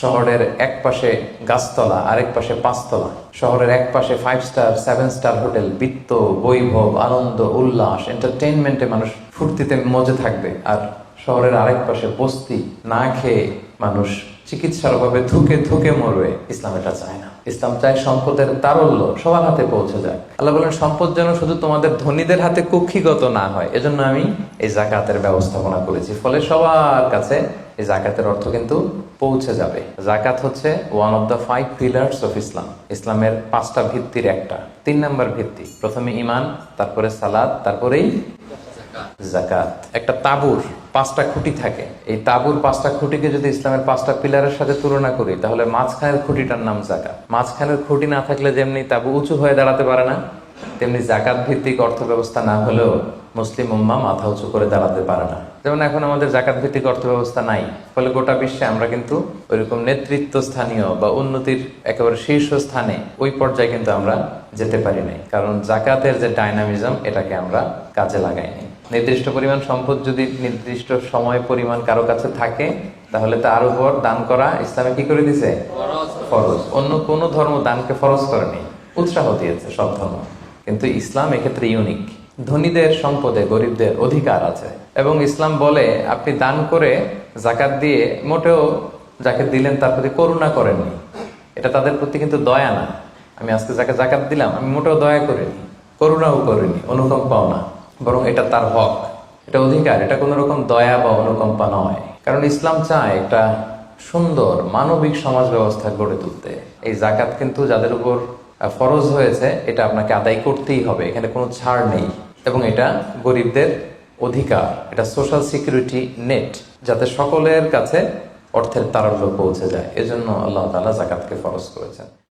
শহরের এক পাশে গাছতলা, আরেক পাশে পাঁচতলা। শহরের এক পাশে 5 স্টার 7 স্টার হোটেল, বৃত্ত, বৈভব, আনন্দ, উল্লাস, এন্টারটেইনমেন্টে মানুষ ফুর্তিতে মজে থাকবে। আর শহরের আরেক পাশে বস্তি, না খেয়ে মানুষ চিকিৎসার অভাবে ধুকে ধুকে মরবে। ইসলাম এটা চায় না। ইসলাম চায় সম্পদের তারল্য সবার হাতে পৌঁছে যায়। আল্লাহ বলেন, সম্পদ যেন শুধু তোমাদের ধনীদের হাতে কুক্ষিগত না হয়, এজন্য আমি এই জাকাতের ব্যবস্থাপনা করেছি। ফলে সবার কাছে এই জাকাতের অর্থ কিন্তু পৌঁছে যাবে। জাকাত হচ্ছে one of the 5 pillars of Islam. ইসলামের 5টা ভিত্তির একটা। 3 নাম্বার ভিত্তি, প্রথমে ঈমান, তারপরে সালাত, তারপরেই জাকাত। একটা তাঁবুর 5টা খুঁটি থাকে। এই তাঁবুর 5টা খুঁটিকে যদি ইসলামের 5টা পিলারের সাথে তুলনা করি, তাহলে মাঝখানের খুঁটিটার নাম জাকাত। মাঝখানের খুঁটি না থাকলে যেমনি তাঁবু উঁচু হয়ে দাঁড়াতে পারে না, তেমনি জাকাত ভিত্তিক অর্থ ব্যবস্থা না হলেও মুসলিম উম্মাহ মাথা উঁচু করে দাঁড়াতে পারে না। যেমন এখন আমাদের জাকাত ভিত্তিক অর্থ ব্যবস্থা নাই, ফলে গোটা বিশ্বে আমরা কিন্তু ওইরকম নেতৃত্ব স্থানীয় বা উন্নতির একেবারে শীর্ষ স্থানে ওই পর্যায়ে কিন্তু আমরা যেতে পারি নাই, কারণ জাকাতের যে ডাইনামিজম এটাকে আমরা কাজে লাগাইনি। নির্দিষ্ট পরিমাণ সম্পদ যদি নির্দিষ্ট সময় পরিমাণ কারো কাছে থাকে, তাহলে তার উপর দান করা ইসলামে কি করে দিছে? ফরজ। অন্য কোনো ধর্ম দানকে ফরজ করেনি, উৎসাহ দিয়েছে সব ধর্ম, কিন্তু ইসলাম এক্ষেত্রে ইউনিক। ধনীদের সম্পদে গরিবদের অধিকার আছে, এবং ইসলাম বলে আপনি দান করে জাকাত দিয়ে মোটেও যাকে দিলেন তার প্রতি করুণা করেননি। এটা তাদের প্রতি কিন্তু দয়া না। আমি আজকে যাকে জাকাত দিলাম আমি মোটেও দয়া করিনি, করুণাও করিনি, অনুকম্পাও না, বরং এটা তার হক, এটা অধিকার, এটা কোনো রকম দয়া বা অনুকম্পা নয়। কারণ ইসলাম চায় একটা সুন্দর মানবিক সমাজ ব্যবস্থা গড়ে তুলতে। এই জাকাত কিন্তু যাদের উপর ফরজ হয়েছে, এটা আপনাকে আদায় করতেই হবে, এখানে কোনো ছাড় নেই। এবং এটা গরিবদের অধিকার, এটা সোশ্যাল সিকিউরিটি নেট, যাতে সকলের কাছে অর্থের তারল্য পৌঁছে যায়। এজন্য আল্লাহ তাআলা জাকাতকে ফরজ করেছেন।